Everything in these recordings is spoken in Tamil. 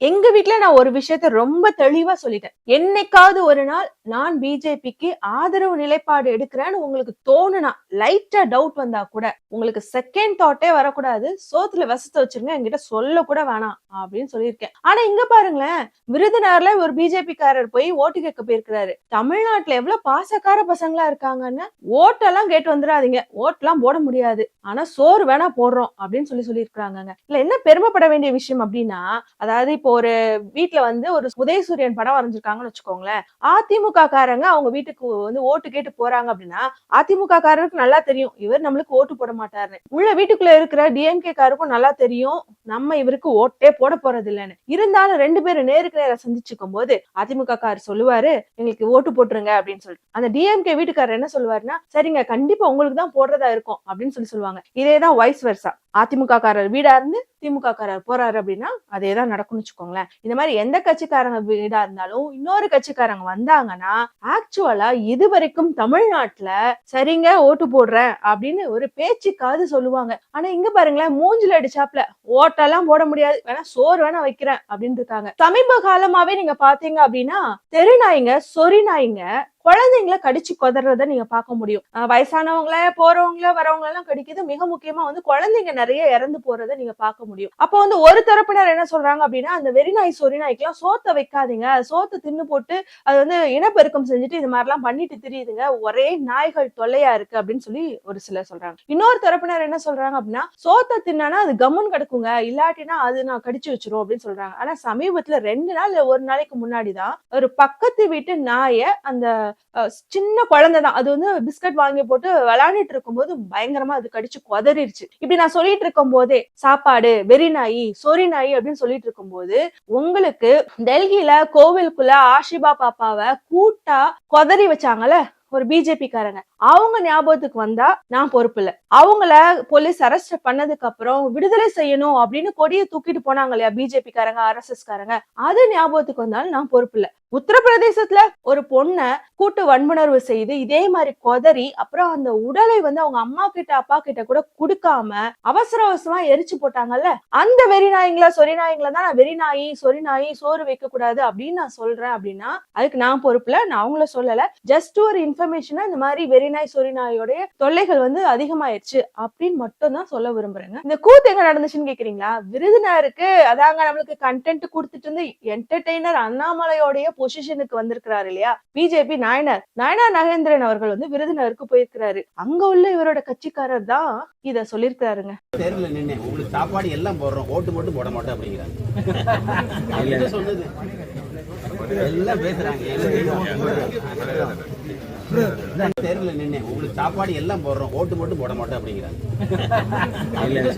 எங்க வீட்ல நான் ஒரு விஷயத்த ரொம்ப தெளிவா சொல்லிட்டேன். என்னைக்காவது ஒரு நாள் நான் பிஜேபிக்கு ஆதரவு நிலைப்பாடு எடுக்கிறேன்னு உங்களுக்கு தோணுனா, லைட்டா டவுட் வந்தா கூட, உங்களுக்கு செகண்ட் தாட்டே வரக்கூடாது. சோத்துல விஷத்த வச்சுருங்க. என்கிட்ட சொல்ல கூட வேணாம் அப்படின்னு சொல்லியிருக்கேன். ஆனா இங்க பாருங்களேன், விருதுநகர்ல ஒரு பிஜேபிக்காரர் போய் ஓட்டு கேட்க போயிருக்கிறாரு. தமிழ்நாட்டுல எவ்வளவு பாசக்கார பசங்களா இருக்காங்கன்னு, ஓட்டெல்லாம் கேட்டு வந்துடாதீங்க. ஓட்டெல்லாம் போட முடியாது. ஆனா சோறு வேணா போடுறோம் அப்படின்னு சொல்லியிருக்காங்கங்க. இல்ல என்ன பெருமைப்பட வேண்டிய விஷயம் அப்படின்னா, அதாவது இப்போ ஒரு வீட்ல வந்து ஒரு உதயசூரியன் படம் வரைஞ்சிருக்காங்கன்னு வச்சுக்கோங்களேன். அதிமுக காரங்க அவங்க வீட்டுக்கு வந்து ஓட்டு கேட்டு போறாங்க அப்படின்னா, அதிமுக காரருக்கு நல்லா தெரியும் இவர் நம்மளுக்கு ஓட்டு போட மாட்டாருன்னு. உள்ள வீட்டுக்குள்ள இருக்கிற டிஎம்கே காருக்கும் நல்லா தெரியும் நம்ம இவருக்கு ஓட்டே போட போறது இல்லைன்னு. இருந்தாலும் 2 பேரும் நேருக்கு நேரா சந்திச்சுக்கும் போது அதிமுக கார் சொல்லுவாரு எங்களுக்கு ஓட்டு போட்டுருங்க அப்படின்னு சொல்லிட்டு, அந்த டிஎம்கே வீட்டுக்காரர் என்ன சொல்லுவாருன்னா, சரிங்க கண்டிப்பா உங்களுக்கு தான் போடுறதா இருக்கும் அப்படின்னு சொல்லுவாங்க. இதேதான் வைஸ் வெர்சா. அதிமுக காரர் வீடா இருந்து திமுக காரர் போறாரு அப்படின்னா அதேதான் நடக்கும்னு வச்சுக்கோங்களேன். இந்த மாதிரி எந்த கட்சிக்காரங்க வீடா இருந்தாலும் இன்னொரு கட்சிக்காரங்க வந்தாங்கன்னா ஆக்சுவலா இது வரைக்கும் தமிழ்நாட்டுல சரிங்க ஓட்டு போடுறேன் அப்படின்னு ஒரு பேச்சுக்காவது சொல்லுவாங்க. ஆனா இங்க பாருங்களேன், மூஞ்சில அடிச்சாப்ல ஓட்டெல்லாம் போட முடியாது, வேணா சோறு வேணா வைக்கிறேன் அப்படின்னு இருக்காங்க. சமீப காலமாவே நீங்க பாத்தீங்க அப்படின்னா தெருநாய்ங்க சொறி நாய்ங்க குழந்தைங்களை கடிச்சு கொதறத நீங்க பார்க்க முடியும். வயசானவங்கள போறவங்கள வரவங்க எல்லாம் கடிக்குது. மிக முக்கியமா வந்து குழந்தைங்க நிறைய இறந்து போறதை நீங்க பார்க்க முடியும். அப்போ வந்து ஒரு தரப்பினர் என்ன சொல்றாங்க அப்படின்னா, அந்த வெறிநாய் சொறி நாய்க்கெல்லாம் சோத்த வைக்காதீங்க, சோத்த தின்னு போட்டு அது வந்து இனப்பெருக்கம் செஞ்சுட்டு இது மாதிரி எல்லாம் பண்ணிட்டு திரியுதுங்க, ஒரே நாய்கள் தொல்லையா இருக்கு அப்படின்னு சொல்லி ஒரு சிலர் சொல்றாங்க. இன்னொரு தரப்பினர் என்ன சொல்றாங்க அப்படின்னா, சோத்த தின்னா அது கம்முன்னு கிடக்குங்க, இல்லாட்டினா அது நான் கடிச்சு வச்சிரும் அப்படின்னு சொல்றாங்க. ஆனா சமீபத்துல 2 நாள் இல்ல 1 நாளைக்கு முன்னாடிதான் ஒரு பக்கத்து வீட்டு நாய அந்த சின்ன குழந்தைதான் அது வந்து பிஸ்கட் வாங்கி போட்டு விளையாடிட்டு இருக்கும் போது பயங்கரமா அது கடிச்சு கொதறிடுச்சு. இப்படி நான் சொல்லிட்டு இருக்கும் போதே சாப்பாடு வெறி நாயி சொறி நாயி அப்படின்னு சொல்லிட்டு இருக்கும் போது உங்களுக்கு டெல்லியில கோவிலுக்குள்ள ஆஷிபா பாப்பாவை கூட்டா கொதறி வச்சாங்கல்ல ஒரு பிஜேபி காரங்க, அவங்க ஞாபகத்துக்கு வந்தா நான் பொறுப்பு இல்ல. அவங்கள போலீஸ் அரெஸ்ட் பண்ணதுக்கு அப்புறம் விடுதலை செய்யணும் அப்படின்னு கொடியை தூக்கிட்டு போனாங்க இல்லையா பிஜேபி காரங்க ஆர்எஸ்எஸ் காரங்க, அது ஞாபகத்துக்கு வந்தாலும் நான் பொறுப்பு இல்ல. உத்தரப்பிரதேசத்துல ஒரு பொண்ண கூட்டு வன்புணர்வு செய்து இதே மாதிரி கொதறி அப்புறம் அந்த உடலை வந்து அவங்க அம்மா கிட்ட அப்பா கிட்ட கூட கொடுக்காம அவசர அவசரமா எரிச்சு போட்டாங்கல்ல, அந்த வெறி நாய்ங்களா சொறி நாய்ங்களா தான் நான் வெறி நாயி சொறி நாயி சோறு வைக்க கூடாது அப்படின்னு நான் சொல்றேன் அப்படின்னா அதுக்கு நான் பொறுப்புல, நான் அவங்கள சொல்லல. ஜஸ்ட் ஒரு இன்ஃபர்மேஷனா இந்த மாதிரி வெறி நாய் சொறி நாயோடைய தொல்லைகள் வந்து அதிகமாயிருச்சு அப்படின்னு மட்டும் தான் சொல்ல விரும்புறேங்க. இந்த கூத்து எங்க நடந்துச்சுன்னு கேக்குறீங்களா? விருதுநகருக்கு அதாங்க நம்மளுக்கு கண்டென்ட் கொடுத்துட்டு இருந்து என்டர்டெய்னர் அண்ணாமலையோடைய பொசிஷனுக்கு வந்திருக்கிறாரு இல்லையா பிஜேபி நாயனார் நகேந்திரன் அவர்கள் வந்து விருதுநகருக்கு போயிருக்கிறாரு. அங்க உள்ள இவரோட கட்சிக்காரர் தான் இத சொல்லிருக்காருங்க. தேர்தல நின்னு உங்களுக்கு சாப்பாடு எல்லாம் போடுறோம், ஓட்டு மட்டும் போட மாட்டோம் அப்படிங்கிறாங்க. சொன்னது எல்லாம் பேசுறாங்க. தேர்தல நின்னு உங்களுக்கு சாப்பாடு எல்லாம் போடுறோம், ஓட்டு மட்டும் போட மாட்டோம் அப்படிங்கிறாங்க.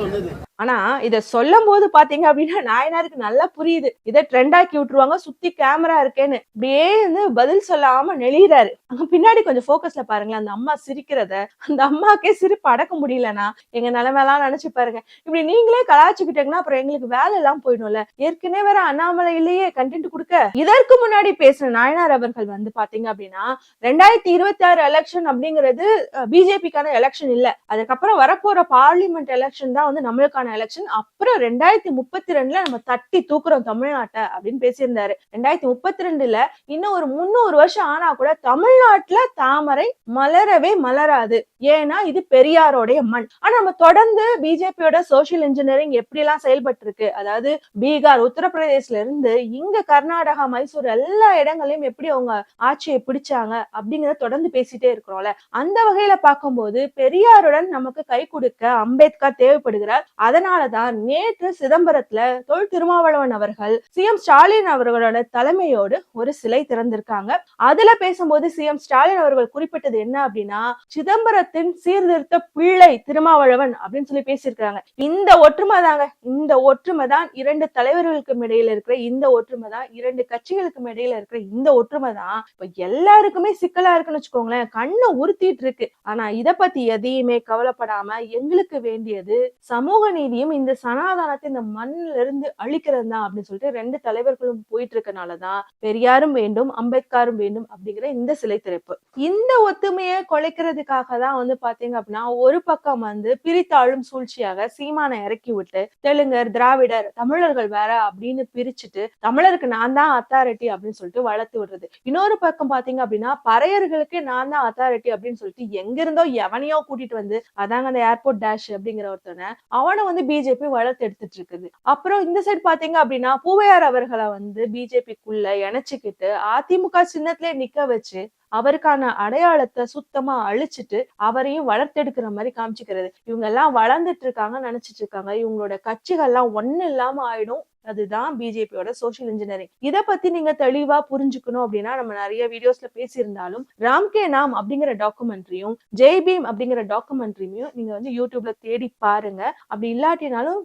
சொன்னது ஆனா இத சொல்லும் போது பாத்தீங்க அப்படின்னா நாயனாருக்கு நல்லா புரியுது இதை ட்ரெண்ட் ஆக்கி விட்டுருவாங்க, சுத்தி கேமரா இருக்கேன்னு இப்படியே வந்து பதில் சொல்லாம நெளிறாரு. அங்க பின்னாடி கொஞ்சம் போக்கஸ்ல பாருங்களேன், அந்த அம்மா சிரிக்கிறத அந்த அம்மாக்கே சிரிப்பு அடக்க முடியலன்னா எங்க நிலைமையெல்லாம் நினைச்சு பாருங்க. இப்படி நீங்களே கலாச்சுக்கிட்டீங்கன்னா அப்புறம் எங்களுக்கு வேலை எல்லாம் போயிடும்ல. ஏற்கனவே வேற அண்ணாமலையிலேயே கண்டென்ட் கொடுக்க இதற்கு முன்னாடி பேசுற நாயனார் அவர்கள் வந்து பாத்தீங்க அப்படின்னா 2026 எலெக்ஷன் அப்படிங்கிறது பிஜேபிக்கான எலெக்ஷன் இல்ல, அதுக்கப்புறம் வரப்போற பார்லிமெண்ட் எலெக்ஷன் தான் வந்து நம்மளுக்கான எலெக்ஷன், அப்புறம் 2032ல நம்ம தட்டி தூக்குறோம் தமிழ்நாட்டை அப்படின்னு பேசியிருந்தாரு. 2032ல இன்னும் ஒரு 300 வருஷம் ஆனா கூட தமிழ்நாட்டுல தாமரை மலரவே மலராது. ஏன்னா இது பெரியாரோடைய மண். ஆனா நம்ம தொடர்ந்து பிஜேபியோட சோசியல் இன்ஜினியரிங் எப்படி எல்லாம் செயல்பட்டு இருக்கு, அதாவது பீகார் உத்தரப்பிரதேசல இருந்து இங்க கர்நாடகா மைசூர் எல்லா இடங்களையும் எப்படி அவங்க ஆட்சியை பிடிச்சாங்க அப்படிங்கறத தொடர்ந்து பேசிட்டே இருக்கிறோம்ல. அந்த வகையில பார்க்கும்போது பெரியாருடன் நமக்கு கை கொடுக்க அம்பேத்கர் தேவைப்படுகிறார். அதனாலதான் நேற்று சிதம்பரத்துல தொல் திருமாவளவன் அவர்கள் சிஎம் ஸ்டாலின் அவர்களோட தலைமையோடு ஒரு சிலை திறந்திருக்காங்க. அதுல பேசும்போது சிஎம் ஸ்டாலின் அவர்கள் குறிப்பிட்டது என்ன அப்படின்னா, சிதம்பரத்தின் சீர்திருத்த பிள்ளை திருமாவளவன் அப்படின்னு சொல்லி பேசியிருக்காங்க. இந்த ஒற்றுமை தாங்க, இந்த ஒற்றுமை தான் இரண்டு தலைவர்களுக்கும் இடையில இருக்கிற இந்த ஒற்றுமை தான், இரண்டு கட்சிகளுக்கும் இடையில இருக்கிற இந்த ஒற்றுமை தான் இப்ப எல்லாருக்குமே சிக்கலா இருக்குன்னு வச்சுக்கோங்களேன், கண்ணை உறுத்திட்டு இருக்கு. ஆனா இத பத்தி எதையுமே கவலைப்படாம எங்களுக்கு வேண்டியது சமூக நீதியும் இந்த சனாதனத்தை இந்த மண்ணில இருந்து அழிக்கிறது தான் அப்படின்னு சொல்லிட்டு 2 தலைவர்களும் போயிட்டு இருக்கனாலதான் பெரியாரும் வேண்டும் அம்பேத்கரும் வேண்டும் அப்படிங்கிற இந்த சிலை திறப்பு. இந்த ஒத்துமையை குலைக்கிறதுக்காக தான் வந்து பாத்தீங்க அப்படின்னா ஒரு பக்கம் வந்து பிரித்தாளும் சூழ்ச்சியாக சீமானை இறக்கி விட்டு தெலுங்கர், திராவிடர், தமிழர்கள் வேற அப்படின்னு பிரிச்சுட்டு தமிழருக்கு நான் தான் அத்தாரிட்டி அப்படின்னு சொல்லிட்டு வளர்த்து விடுறது. இன்னொரு பக்கம் பாத்தீங்க அப்படின்னா பறையர்களுக்கு நான் தான் அத்தாரிட்டி அப்படின்னு சொல்லிட்டு எங்க இருந்தோ எவனையோ கூட்டிட்டு வந்து அதாங்க அந்த ஏர்போர்ட் டேஷ் அப்படிங்கிற ஒருத்தனை அவனை வந்து பிஜேபி வளர்த்து எடுத்துட்டு இருக்குது. அப்புறம் இந்த சைடு பாத்தீங்க அப்படின்னா பூவையார் அவர்களை வந்து பிஜேபிக்குள்ள இணைச்சுக்கிட்டு அதிமுக சின்னத்திலே நிக்க வச்சு அவருக்கான அடையாளத்தை சுத்தமா அழிச்சிட்டு அவரையும் வளர்த்தெடுக்கிற மாதிரி காமிச்சுக்கிறது. இவங்க எல்லாம் வளர்ந்துட்டு இருக்காங்கன்னு நினைச்சிட்டு இருக்காங்க. இவங்களோட கட்சிகள் எல்லாம் ஒண்ணு இல்லாம ஆயிடும். அதுதான் பிஜேபியோட சோசியல் இன்ஜினியரிங். இத பத்தி நீங்க தெளிவா புரிஞ்சுக்கணும் அப்படின்னா நம்ம நிறைய வீடியோஸ்ல பேசியிருந்தாலும் ராம்கே நாம் அப்படிங்கிற டாக்குமெண்ட்ரியும் ஜெய் பீம் அப்படிங்கிற டாக்குமெண்ட்ரியும் நீங்க வந்து யூடியூப்ல தேடி பாருங்க. அப்படி இல்லாட்டினாலும்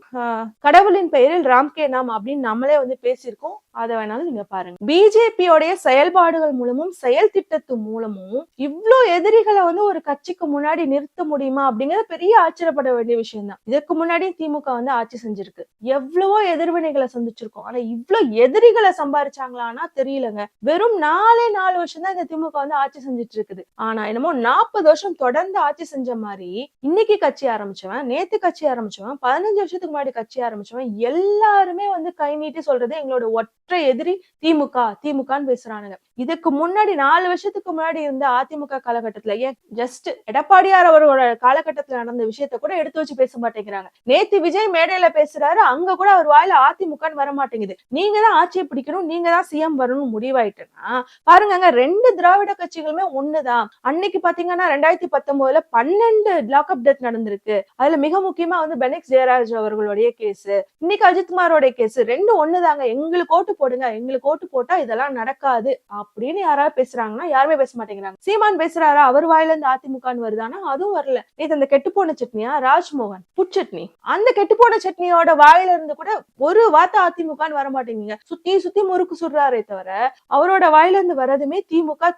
கடவுளின் பெயரில் ராம்கே நாம் அப்படின்னு நம்மளே வந்து பேசியிருக்கோம். அதை வேணாலும் நீங்க பாருங்க. பிஜேபியோடைய செயல்பாடுகள் மூலமும் செயல் திட்டத்து மூலமும் இவ்ளோ எதிரிகளை வந்து ஒரு கட்சிக்கு முன்னாடி நிறுத்த முடியுமா அப்படிங்கிறது பெரிய ஆச்சரியப்பட வேண்டிய விஷயம் தான். இதற்கு முன்னாடி திமுக வந்து ஆட்சி செஞ்சிருக்கு, எவ்வளவோ எதிர்வினைகளை சந்திச்சிருக்கோம். ஆனா இவ்வளவு எதிரிகளை சம்பாரிச்சாங்களான்னா தெரியலங்க. வெறும் 4 வருஷம் தான் இந்த திமுக வந்து ஆட்சி செஞ்சுட்டு இருக்குது. ஆனா என்னமோ 40 வருஷம் தொடர்ந்து ஆட்சி செஞ்ச மாதிரி இன்னைக்கு கட்சி ஆரம்பிச்சவன், நேத்து கட்சி ஆரம்பிச்சவன், 15 வருஷத்துக்கு முன்னாடி கட்சி ஆரம்பிச்சவன் எல்லாருமே வந்து கை நீட்டி சொல்றது எங்களோட ஒற்றை எதிரி திமுகன்னு பேசுறானுங்க. இதுக்கு முன்னாடி 4 வருஷத்துக்கு முன்னாடி இருந்த அதிமுக காலகட்டத்துல ஏன் ஜஸ்ட் எடப்பாடியார் அவரோட காலகட்டத்துல நடந்த விஷயத்த கூட எடுத்து வச்சு பேச மாட்டேங்கிறாங்க. நேத்து விஜய் மேடையில பேசுறாரு, அங்க கூட அவர் வாயில அதிமுகன்னு வர மாட்டேங்குது. நீங்க தான் ஆட்சியை பிடிக்கணும், நீங்க தான் சிஎம் வரணும் முடிவாயிட்டுன்னா பாருங்க, 2 திராவிட கட்சிகளுமே ஒண்ணுதான். அன்னைக்கு பாத்தீங்கன்னா 2019 12 லாக்அப் டெத் நடந்திருக்கு. அதுல மிக முக்கியமா வந்து பெனிக்ஸ் ஜெயராஜ் அவர்களுடைய கேஸ், இன்னைக்கு அஜித்குமாரோட கேஸ், 2 ஒண்ணுதாங்க. எங்களுக்கு ஓட்டு போடுங்க, எங்களுக்கு ஓட்டு போட்டா இதெல்லாம் நடக்காது அப்படின்னு யாராவது பேசுறாங்கன்னா யாருமே பேச மாட்டேங்கிறாங்க. சீமான் பேசுறாரா, அவர் வாயில இருந்து அதிமுகன்னு வருதானா? அதுவும் வரல. நேத்து அந்த கெட்டுப்போன சட்னியா ராஜ்மோகன் புட்சட்னி, அந்த கெட்டுப்போன சட்னியோட வாயில இருந்து கூட ஒரு வார்த்தை அதிமுகன்னு வர மாட்டேங்குங்க. சுத்தி முறுக்கு சுடுறாரே தவிர அவரோட வாயில இருந்து வர்றதுமே திமுக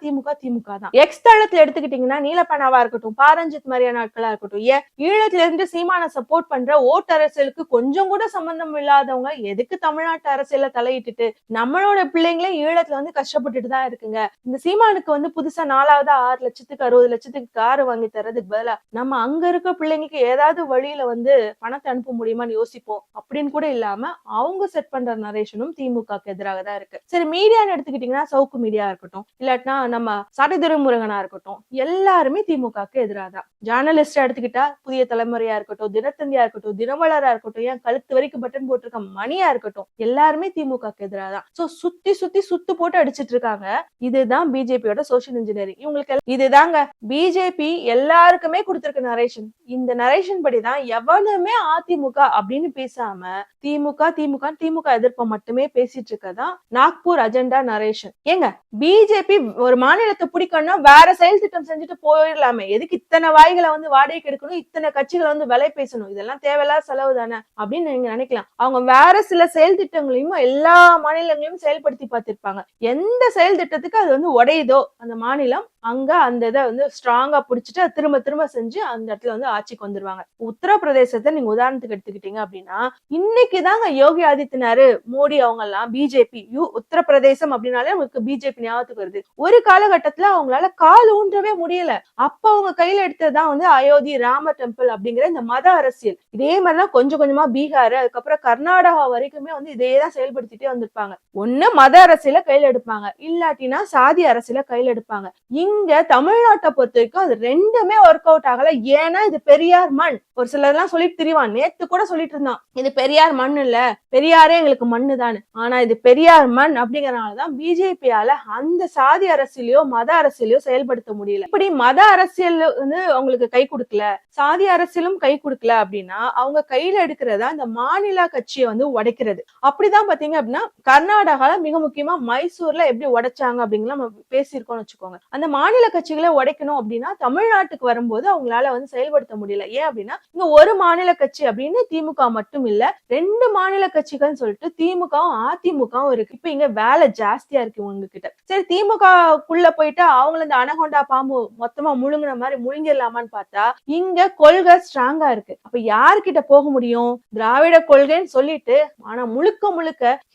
தான். எக்ஸ் தளத்துல எடுத்துக்கிட்டீங்கன்னா நீலப்பனாவா இருக்கட்டும், பாரஞ்சித் மாதிரியான ஆட்களா இருக்கட்டும், ஈழத்துல இருந்து சீமான சப்போர்ட் பண்ற ஓட்டரசியலுக்கு கொஞ்சம் கூட சம்பந்தம் இல்லாதவங்க எதுக்கு தமிழ்நாட்டு அரசியல தலையிட்டுட்டு நம்மளோட பிள்ளைங்களே ஈழத்துல வந்து கஷ்டப்பட்டுட்டு தான் இருக்குங்க. இந்த சீமானுக்கு வந்து புதுசா 4வது 6 லட்சத்துக்கு 60 லட்சத்துக்கு காரு வாங்கி தரதுக்கு பதிலா நம்ம அங்க இருக்க பிள்ளைங்களுக்கு ஏதாவது வழியில வந்து பணத்தை அனுப்ப முடியுமான்னு யோசிப்போம் அப்படின்னு கூட இல்லாம அவங்க செட் பண்ற நரேஷனும் திமுகக்கு எதிராக தான் இருக்கு. சரி, மீடியான்னு எடுத்துக்கிட்டீங்கன்னா சவுக்கு மீடியா இருக்கட்டும், இல்லாட்டினா நம்ம சாட்டை முருகனா இருக்கட்டும், எல்லாருமே திமுகக்கு எதிராக தான். ஜேர்னலிஸ்டா எடுத்துக்கிட்டா புதிய தலைமுறையா இருக்கட்டும், தினத்தந்தியா இருக்கட்டும், தினமலரா இருக்கட்டும், ஏன் கழுத்து வரைக்கும் பட்டன் போட்டிருக்க மணியா இருக்கட்டும், எல்லாருமே திமுகக்கு எதிராக தான். சோ சுத்து போட்டு அடிச்சிட்டு இருக்காங்க. இதுதான் பிஜேபியோட சோசியல் இன்ஜினியரிங். இவங்களுக்கு இதுதாங்க பிஜேபி எல்லாருக்குமே கொடுத்திருக்க நரேஷன். இந்த நரேஷன் படிதான் எவனுமே அதிமுக அப்படின்னு பேசாம திமுக எதிர்ப்பை மட்டுமே பேசிட்டு இருக்கதான் நாக்பூர் அஜெண்டா நரேஷன். ஏங்க, பிஜேபி ஒரு மாநிலத்தை பிடிக்கணும்னா வேற செயல் திட்டம் செஞ்சுட்டு போயிடலாமே, எதுக்கு இத்தனை வாய்களை வந்து வாடகைக்கு எடுக்கணும், இத்தனை கட்சிகளை வந்து விலை பேசணும், இதெல்லாம் தேவையில்லாத செலவு தானே அப்படின்னு நீங்க நினைக்கலாம். அவங்க வேற சில செயல் திட்டங்களையும் எல்லா மாநிலங்களையும் செயல்படுத்தி பார்த்திருப்பாங்க. எந்த செயல் திட்டத்துக்கு அது வந்து உடையுதோ அந்த மாநிலம் அங்க அந்த இதை வந்து ஸ்ட்ராங்கா பிடிச்சிட்டு திரும்ப செஞ்சு அந்த இடத்துல வந்து ஆட்சிக்கு வந்துருவாங்க. உத்தரப்பிரதேசத்தை நீங்க உதாரணத்துக்கு எடுத்துக்கிட்டீங்க அப்படின்னா இன்னைக்கு தாங்க யோகி ஆதித்யநாத், மோடி அவங்க எல்லாம் பிஜேபி, உத்தரப்பிரதேசம் அப்படின்னாலே உங்களுக்கு பிஜேபி ஞாபகத்துக்கு வருது. ஒரு காலகட்டத்துல அவங்களால கால் ஊன்றவே முடியல. அப்ப அவங்க கையில எடுத்ததுதான் வந்து அயோத்தி ராம டெம்பிள் அப்படிங்கிற இந்த மத அரசியல். இதே மாதிரிதான் கொஞ்சமா பீகார், அதுக்கப்புறம் கர்நாடகா வரைக்குமே வந்து இதையேதான் செயல்படுத்திட்டே வந்திருப்பாங்க. ஒண்ணு மத அரசியல கையில எடுப்பாங்க, இல்லாட்டினா சாதி அரசியல கையில எடுப்பாங்க. இங்க தமிழ்நாட்டை பொறுத்த வரைக்கும் அது ரெண்டுமே ஒர்க் அவுட் ஆகல. ஏன்னா இது பெரியார் மண். ஒரு சிலர்லாம் சொல்லிட்டு திரிவான், நேத்து கூட சொல்லிட்டு இருந்தான் இது பெரியார் மண் இல்ல, பெரியாரே எங்களுக்கு மண்ணு தான். ஆனா இது பெரியார் மண் அப்படிங்கறதுனாலதான் பிஜேபியால அந்த சாதி அரசியலையோ மத அரசியலையோ செயல்படுத்த முடியல. இப்படி மத அரசியல் வந்து அவங்களுக்கு கை கொடுக்கல, சாதி அரசியலும் கை கொடுக்கல அப்படின்னா அவங்க கையில எடுக்கிறதா இந்த மாநில கட்சியை வந்து உடைக்கிறது. அப்படிதான் பாத்தீங்க அப்படின்னா கர்நாடகால மிக முக்கியமா மைசூர்ல எப்படி உடைச்சாங்க அப்படிங்கிற நம்ம பேசியிருக்கோம்னு வச்சுக்கோங்க. அந்த மாநில கட்சிகளை உடைக்கணும் அப்படின்னா தமிழ்நாட்டுக்கு வரும்போது அவங்களால வந்து செயல்படுத்த முடியல. ஏன் அப்படின்னா இங்க ஒரு மாநில கட்சி அப்படின்னு திமுக மட்டும் இல்ல, 2 மாநில கட்சிகள்னு சொல்லிட்டு திமுகவும் அதிமுகவும் இருக்கு. இப்ப இங்க வேலை ஜாஸ்தியா இருக்கு உங்ககிட்ட. சரி, திமுகக்குள்ள போயிட்டு அவங்கள இந்த அனகொண்டா பாம்பு மொத்தமா முழுங்குன மாதிரி முழுங்கிடலாமான்னு பார்த்தா இங்க கொள்கை ஸ்ட்ராங்கா இருக்கு. அப்ப யாருக்கிட்ட போக முடியும்? திராவிட கொள்கைன்னு சொல்லிட்டு ஆனா முழுக்க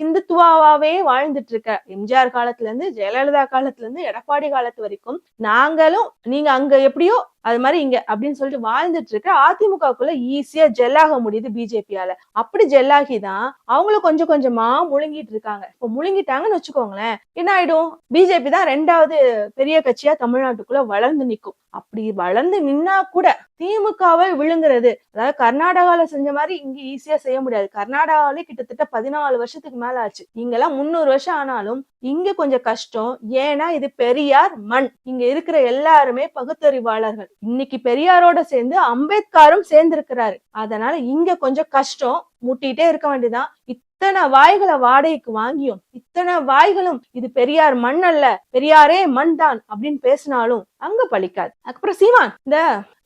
ஹிந்துத்துவாவே வாழ்ந்துட்டு இருக்க எம்ஜிஆர் காலத்துல இருந்து ஜெயலலிதா காலத்துல இருந்து எடப்பாடி காலத்து வரைக்கும் நாங்களும் நீங்க அங்க எப்படியோ அது மாதிரி இங்க அப்படின்னு சொல்லிட்டு வாழ்ந்துட்டு இருக்க அதிமுகக்குள்ள ஈஸியா ஜெல்லாக முடியுது பிஜேபியால. அப்படி ஜெல்லாகிதான் அவங்களும் கொஞ்சம் கொஞ்சமா முழுங்கிட்டு இருக்காங்க. இப்ப முழுங்கிட்டாங்கன்னு வச்சுக்கோங்களேன், என்ன ஆயிடும், பிஜேபி தான் 2வது பெரிய கட்சியா தமிழ்நாட்டுக்குள்ள வளர்ந்து நிக்கும். அப்படி வளர்ந்து நின்னா கூட திமுகவை விழுங்குறது, அதாவது கர்நாடகால செஞ்ச மாதிரி இங்க ஈஸியா செய்ய முடியாது. கர்நாடகாவிலே கிட்டத்தட்ட 14 வருஷத்துக்கு மேல ஆச்சு. இங்கெல்லாம் 300 வருஷம் ஆனாலும் இங்க கொஞ்சம் கஷ்டம். ஏன்னா இது பெரியார் மண். இங்க இருக்கிற எல்லாருமே பகுத்தறிவாளர்கள். இன்னைக்கு பெரியாரோட சேர்ந்து அம்பேத்கரும் சேர்ந்திருக்கிறாரு. அதனால இங்க கொஞ்சம் கஷ்டம். முட்டிட்டே இருக்க வேண்டியதான். இத்தனை வாய்களை வாடகைக்கு வாங்கியும், இத்தனை வாய்களும் இது பெரியார் மண் அல்ல, பெரியாரே மண் தான் அப்படின்னு பேசினாலும் அங்க பலிக்காது. அதுக்கப்புறம் சீமான் இந்த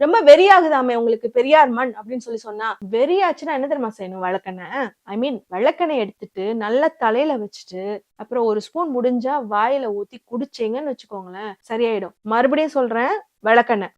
ரொம்ப வெறியாகுதாமே உங்களுக்கு பெரியார் மண் அப்படின்னு சொல்லி சொன்னா, வெறியாச்சுன்னா என்ன தெரியுமா செய்யணும், விளக்கெண்ணெய் விளக்கெண்ணெய் எடுத்துட்டு நல்லா தலையில வச்சுட்டு அப்புறம் ஒரு ஸ்பூன் முடிஞ்சா வாயில ஊத்தி குடிச்சீங்கன்னு வச்சுக்கோங்களேன், சரியாயிடும். மறுபடியும் சொல்றேன், விளக்கெண்ணெய்